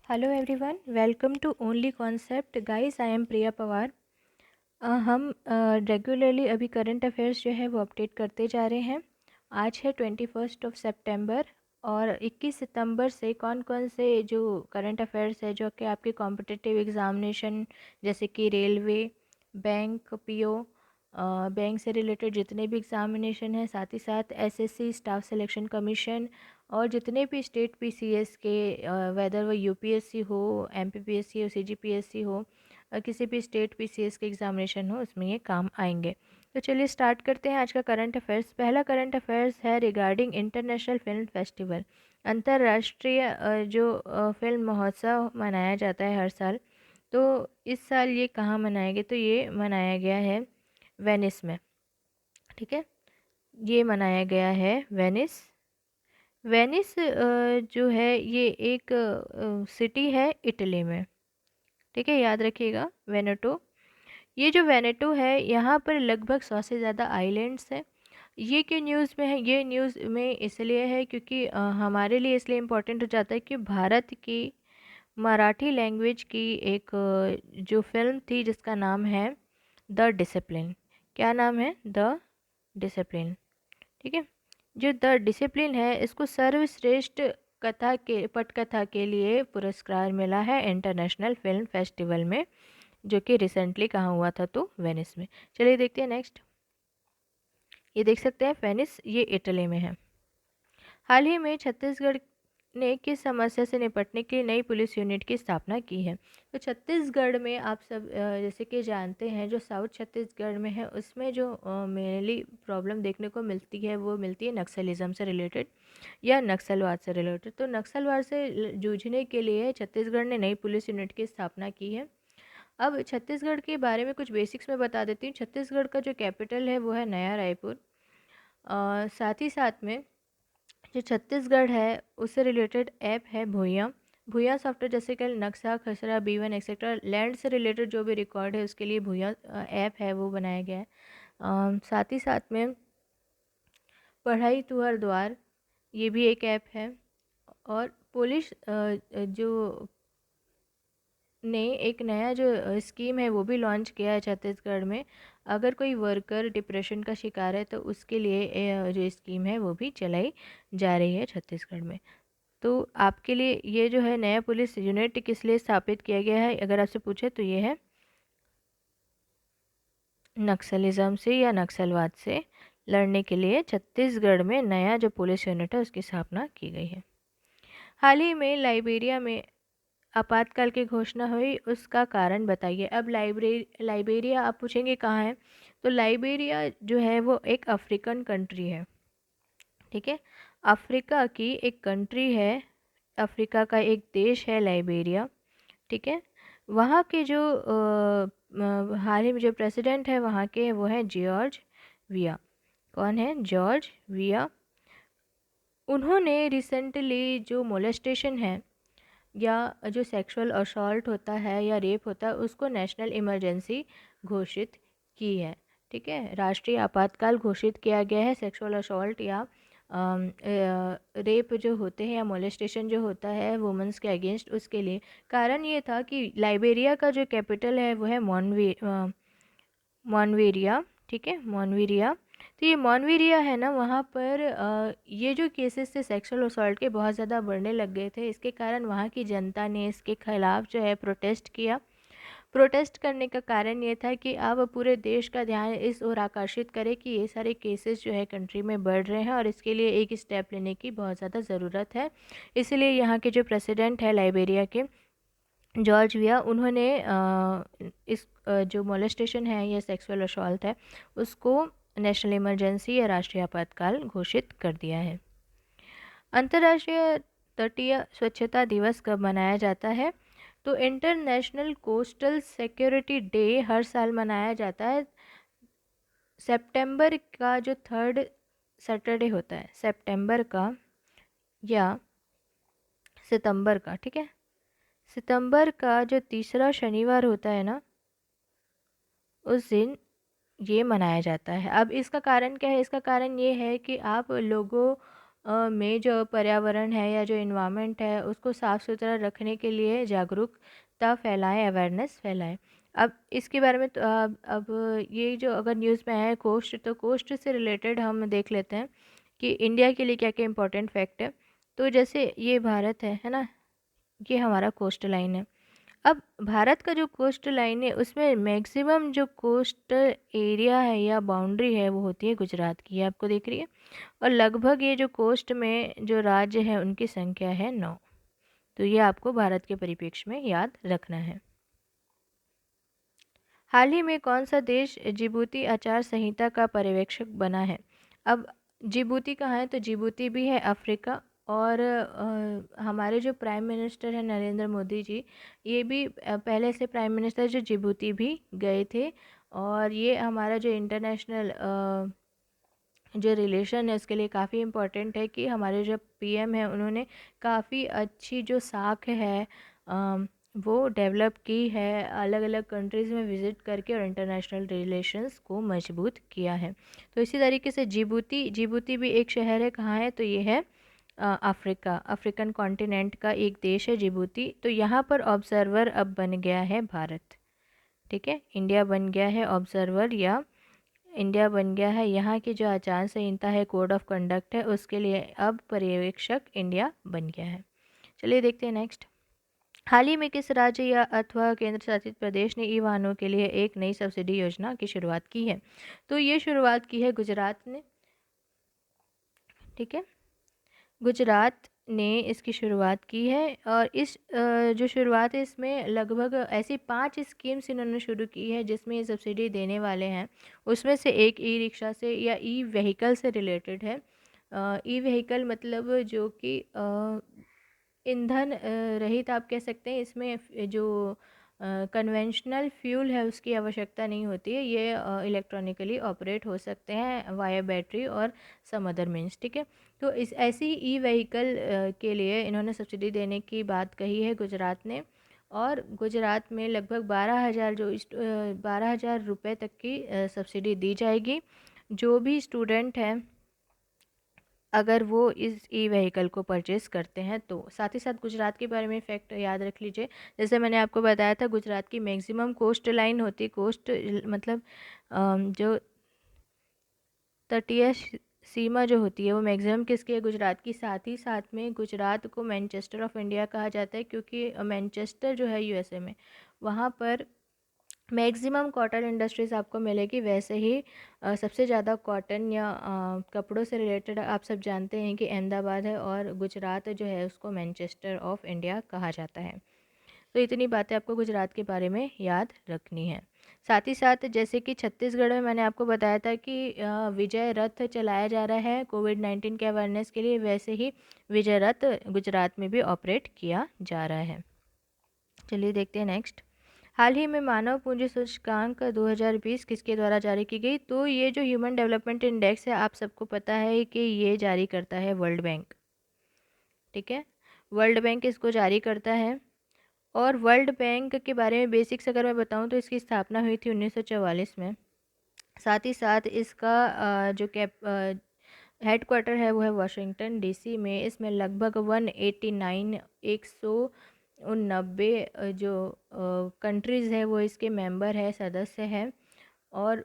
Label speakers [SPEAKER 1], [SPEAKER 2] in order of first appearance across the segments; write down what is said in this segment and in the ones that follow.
[SPEAKER 1] Hello everyone, welcome to only concept. Guys, I am Priya Pawar. हम regularly अभी current affairs जो है वो अपडेट करते जा रहे हैं। आज है 21 सितंबर और 21 सितंबर से कौन कौन से जो करंट अफेयर्स है जो कि आपके कॉम्पिटिटिव एग्जामिनेशन जैसे कि रेलवे, बैंक, पीओ, बैंक से रिलेटेड जितने भी एग्जामिनेशन हैं, साथ ही साथ एसएससी स्टाफ सिलेक्शन कमीशन और जितने भी स्टेट पीसीएस के, वेदर वो यूपीएससी हो, एमपीपीएससी हो, सीजीपीएससी हो, किसी भी स्टेट पीसीएस के एग्जामिनेशन हो, उसमें ये काम आएंगे। तो चलिए स्टार्ट करते हैं आज का करंट अफेयर्स। पहला करंट अफेयर्स है रिगार्डिंग इंटरनेशनल फिल्म फेस्टिवल। अंतर्राष्ट्रीय जो फिल्म महोत्सव मनाया जाता है हर साल, तो इस साल ये कहाँ मनाया गया? तो ये मनाया गया है वेनिस में। ठीक है, ये मनाया गया है वेनिस। वेनिस जो है ये एक सिटी है इटली में। ठीक है, याद रखिएगा वेनेटो। ये जो वेनेटो है यहाँ पर लगभग 100 से ज़्यादा आइलैंड्स हैं। ये क्यों न्यूज़ में है? ये न्यूज़ में इसलिए है क्योंकि हमारे लिए इसलिए इम्पोर्टेंट हो जाता है कि भारत की मराठी लैंग्वेज की एक जो फिल्म थी जिसका नाम है द डिसिप्लिन। क्या नाम है? The discipline. ठीक है, जो द डिसिप्लिन है इसको सर्वश्रेष्ठ कथा के पटकथा के लिए पुरस्कार मिला है इंटरनेशनल फिल्म फेस्टिवल में, जो कि रिसेंटली कहाँ हुआ था? तो वेनिस में। चलिए देखते हैं नेक्स्ट। ये देख सकते हैं वेनिस, ये इटली में है। हाल ही में छत्तीसगढ़ ने किस समस्या से निपटने के लिए नई पुलिस यूनिट की स्थापना की है? तो छत्तीसगढ़ में आप सब जैसे कि जानते हैं, जो साउथ छत्तीसगढ़ में है उसमें जो मेनली प्रॉब्लम देखने को मिलती है वो मिलती है नक्सलिज्म से रिलेटेड या नक्सलवाद से रिलेटेड। तो नक्सलवाद से जूझने के लिए छत्तीसगढ़ ने नई पुलिस यूनिट की स्थापना की है। अब छत्तीसगढ़ के बारे में कुछ बेसिक्स में बता देती हूँ। छत्तीसगढ़ का जो कैपिटल है वो है नया रायपुर। साथ ही साथ में जो छत्तीसगढ़ है उससे रिलेटेड ऐप है भूया। भूया सॉफ्टवेयर जैसे कि नक्शा, खसरा, B1 एक्सेट्रा, लैंड से रिलेटेड जो भी रिकॉर्ड है उसके लिए भूया ऐप है वो बनाया गया है। साथ ही साथ में पढ़ाई तुहर द्वार, ये भी एक ऐप है। और पुलिस जो ने एक नया जो स्कीम है वो भी लॉन्च किया है छत्तीसगढ़ में। अगर कोई वर्कर डिप्रेशन का शिकार है तो उसके लिए जो स्कीम है वो भी चलाई जा रही है छत्तीसगढ़ में। तो आपके लिए ये जो है नया पुलिस यूनिट किस लिए स्थापित किया गया है अगर आपसे पूछे तो ये है नक्सलिज्म से या नक्सलवाद से लड़ने के लिए छत्तीसगढ़ में नया जो पुलिस यूनिट है उसकी स्थापना की गई है। हाल ही में लाइबेरिया में आपातकाल की घोषणा हुई, उसका कारण बताइए। अब लाइबेरिया आप पूछेंगे कहाँ है? तो लाइबेरिया जो है वो एक अफ्रीकन कंट्री है। ठीक है, अफ्रीका की एक कंट्री है, अफ्रीका का एक देश है लाइबेरिया। ठीक है, वहाँ के जो हाल ही में जो प्रेसिडेंट है वहाँ के वो है जॉर्ज विया। कौन है? जॉर्ज विया। उन्होंने रिसेंटली जो मोलेस्टेशन है या जो सेक्सुअल असॉल्ट होता है या रेप होता है उसको नेशनल इमरजेंसी घोषित की है। ठीक है, राष्ट्रीय आपातकाल घोषित किया गया है सेक्सुअल असॉल्ट या रेप जो होते हैं या मोलेस्टेशन जो होता है वुमेंस के अगेंस्ट, उसके लिए। कारण ये था कि लाइबेरिया का जो कैपिटल है वो है मॉनवेरिया। ठीक है, मॉनवेरिया। तो ये मॉनवेरिया है ना, वहाँ पर ये जो केसेस थे सेक्सुअल असॉल्ट के बहुत ज़्यादा बढ़ने लग गए थे। इसके कारण वहाँ की जनता ने इसके खिलाफ जो है प्रोटेस्ट किया। प्रोटेस्ट करने का कारण ये था कि अब पूरे देश का ध्यान इस ओर आकर्षित करे कि ये सारे केसेस जो है कंट्री में बढ़ रहे हैं और इसके लिए एक स्टेप लेने की बहुत ज़्यादा ज़रूरत है। इसलिए यहाँ के जो प्रेसिडेंट है लाइबेरिया के, जॉर्ज विया, उन्होंने इस जो मोलेस्टेशन है या सेक्सुअल असॉल्ट है उसको नेशनल इमरजेंसी या राष्ट्रीय आपातकाल घोषित कर दिया है। अंतर्राष्ट्रीय तटीय स्वच्छता दिवस कब मनाया जाता है? तो इंटरनेशनल कोस्टल सिक्योरिटी डे हर साल मनाया जाता है सितंबर का जो 3rd सैटरडे होता है, सितंबर का या सितंबर का। ठीक है, सितंबर का जो तीसरा शनिवार होता है ना, उस दिन ये मनाया जाता है। अब इसका कारण क्या है? इसका कारण ये है कि आप लोगों में जो पर्यावरण है या जो इन्वायरमेंट है उसको साफ़ सुथरा रखने के लिए जागरूकता फैलाएं, अवेयरनेस फैलाएं। अब इसके बारे में तो अब ये जो अगर न्यूज़ में है कोस्ट, तो कोस्ट से रिलेटेड हम देख लेते हैं कि इंडिया के लिए क्या क्या इंपॉर्टेंट फैक्ट है। तो जैसे ये भारत है ना, ये हमारा कोस्ट लाइन है। अब भारत का जो कोस्ट लाइन है उसमें मैक्सिमम जो कोस्ट एरिया है या बाउंड्री है वो होती है गुजरात की, ये आपको दिख रही है। और लगभग ये जो कोस्ट में जो राज्य है उनकी संख्या है 9। तो ये आपको भारत के परिप्रेक्ष्य में याद रखना है। हाल ही में कौन सा देश जिबूती आचार संहिता का पर्यवेक्षक बना है? अब जिबूती कहाँ है? तो जिबूती भी है अफ्रीका। और हमारे जो प्राइम मिनिस्टर हैं नरेंद्र मोदी जी, ये भी पहले से प्राइम मिनिस्टर जो जिबूती भी गए थे। और ये हमारा जो इंटरनेशनल जो रिलेशन है उसके लिए काफ़ी इम्पोर्टेंट है कि हमारे जो पीएम है उन्होंने काफ़ी अच्छी जो साख है वो डेवलप की है, अलग अलग कंट्रीज़ में विज़िट करके, और इंटरनेशनल रिलेशंस को मजबूत किया है। तो इसी तरीके से जिबूती, जिबूती भी एक शहर है, कहाँ है? तो ये है अफ्रीका, अफ्रीकन कॉन्टिनेंट का एक देश है जिबूती। तो यहाँ पर ऑब्जर्वर अब बन गया है भारत। ठीक है, इंडिया बन गया है ऑब्जर्वर, या इंडिया बन गया है, यहाँ की जो आचार संहिता है, कोड ऑफ कंडक्ट है, उसके लिए अब पर्यवेक्षक इंडिया बन गया है। चलिए देखते हैं नेक्स्ट। हाल ही में किस राज्य या अथवा केंद्र शासित प्रदेश ने ई वाहनों के लिए एक नई सब्सिडी योजना की शुरुआत की है? तो ये शुरुआत की है गुजरात ने। ठीक है, गुजरात ने इसकी शुरुआत की है। और इस जो शुरुआत है इसमें लगभग ऐसी 5 स्कीम्स इन्होंने शुरू की है जिसमें ये सब्सिडी देने वाले हैं। उसमें से एक ई रिक्शा से या ई व्हीकल से रिलेटेड है। ई व्हीकल मतलब जो कि ईंधन रहित आप कह सकते हैं। इसमें जो कन्वेंशनल फ्यूल है उसकी आवश्यकता नहीं होती है, ये इलेक्ट्रॉनिकली ऑपरेट हो सकते हैं वाया बैटरी और सम अदर मीन्स। ठीक है, तो इस ऐसी ई व्हीकल के लिए इन्होंने सब्सिडी देने की बात कही है गुजरात ने। और गुजरात में लगभग 12,000 जो 12,000 रुपये तक की सब्सिडी दी जाएगी जो भी स्टूडेंट हैं, अगर वो इस ई व्हीकल को परचेज़ करते हैं तो। साथ ही साथ गुजरात के बारे में फैक्ट याद रख लीजिए, जैसे मैंने आपको बताया था गुजरात की मैक्सिमम कोस्ट लाइन होती, कोस्ट मतलब जो तटीय सीमा जो होती है वो मैक्सिमम किसकी है? गुजरात की। साथ ही साथ में गुजरात को मैनचेस्टर ऑफ इंडिया कहा जाता है, क्योंकि मैनचेस्टर जो है यूएसए में, वहाँ पर मैक्सिमम कॉटन इंडस्ट्रीज़ आपको मिलेगी। वैसे ही सबसे ज़्यादा कॉटन या कपड़ों से रिलेटेड आप सब जानते हैं कि अहमदाबाद है, और गुजरात जो है उसको मैनचेस्टर ऑफ इंडिया कहा जाता है। तो इतनी बातें आपको गुजरात के बारे में याद रखनी है। साथ ही साथ जैसे कि छत्तीसगढ़ में मैंने आपको बताया था कि विजय रथ चलाया जा रहा है कोविड-19 के अवेयरनेस के लिए, वैसे ही विजय रथ गुजरात में भी ऑपरेट किया जा रहा है। चलिए देखते हैं नेक्स्ट। हाल ही में मानव पूंजी सूचकांक 2020 किसके द्वारा जारी की गई? तो ये जो ह्यूमन डेवलपमेंट इंडेक्स है आप सबको पता है कि ये जारी करता है वर्ल्ड बैंक। ठीक है, वर्ल्ड बैंक इसको जारी करता है। और वर्ल्ड बैंक के बारे में बेसिक्स अगर मैं बताऊं तो इसकी स्थापना हुई थी 1944 में। साथ ही साथ इसका जो कैप हेड क्वार्टर है वो है वाशिंगटन डीसी में। इसमें लगभग 189 190 जो कंट्रीज़ है वो इसके मेंबर है, सदस्य हैं। और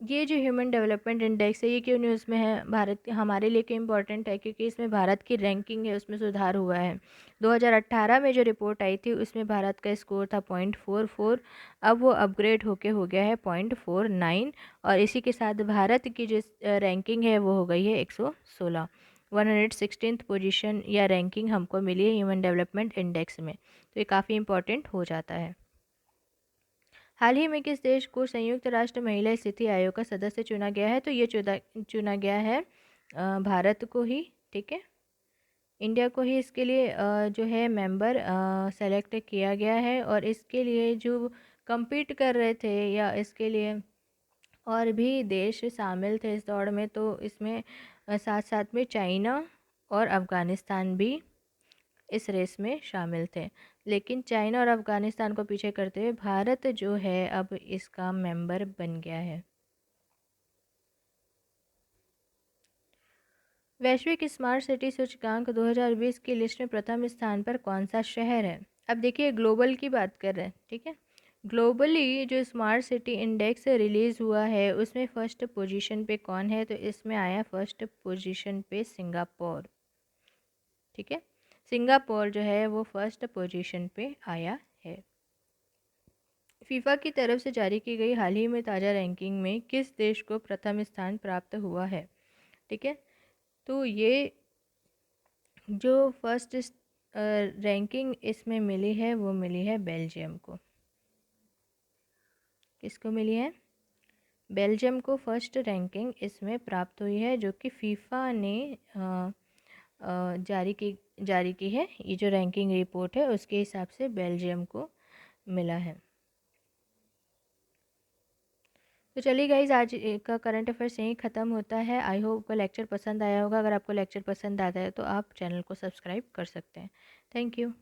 [SPEAKER 1] ये जो ह्यूमन डेवलपमेंट इंडेक्स है ये क्यों न्यूज़ में है? भारत हमारे लिए क्यों इम्पोर्टेंट है? क्योंकि इसमें भारत की रैंकिंग है उसमें सुधार हुआ है। 2018 में जो रिपोर्ट आई थी उसमें भारत का स्कोर था 0.44, अब वो अपग्रेड होके हो गया है 0.49। और इसी के साथ भारत की जो रैंकिंग है वो हो गई है 116, 116th पोजीशन या रैंकिंग हमको मिली है ह्यूमन डेवलपमेंट इंडेक्स में। तो ये काफ़ी इम्पोर्टेंट हो जाता है। हाल ही में किस देश को संयुक्त राष्ट्र महिला स्थिति आयोग का सदस्य चुना गया है? तो ये चुना गया है भारत को ही। ठीक है, इंडिया को ही इसके लिए जो है मेंबर सेलेक्ट किया गया है। और इसके लिए जो compete कर रहे थे या इसके लिए और भी देश शामिल थे इस दौड़ में, तो इसमें साथ साथ में चाइना और अफ़गानिस्तान भी इस रेस में शामिल थे। लेकिन चाइना और अफ़गानिस्तान को पीछे करते हुए भारत जो है अब इसका मेंबर बन गया है। वैश्विक स्मार्ट सिटी सूचकांक 2020 की लिस्ट में प्रथम स्थान पर कौन सा शहर है? अब देखिए ग्लोबल की बात कर रहे हैं, ठीक है। ग्लोबली जो स्मार्ट सिटी इंडेक्स रिलीज़ हुआ है उसमें फ़र्स्ट पोजीशन पे कौन है? तो इसमें आया फ़र्स्ट पोजीशन पे सिंगापुर, ठीक है। सिंगापुर जो है वो फ़र्स्ट पोजीशन पे आया है। फीफा की तरफ से जारी की गई हाल ही में ताज़ा रैंकिंग में किस देश को प्रथम स्थान प्राप्त हुआ है? ठीक है, तो ये जो फर्स्ट रैंकिंग इसमें मिली है वो मिली है बेल्जियम को। किसको मिली है? बेल्जियम को फर्स्ट रैंकिंग इसमें प्राप्त हुई है, जो कि फीफा ने जारी की है। ये जो रैंकिंग रिपोर्ट है उसके हिसाब से बेल्जियम को मिला है। तो चलिए गाइज, आज का करंट अफेयर्स यहीं ख़त्म होता है। आई होप आपको लेक्चर पसंद आया होगा। अगर आपको लेक्चर पसंद आता है तो आप चैनल को सब्सक्राइब कर सकते हैं। Thank you.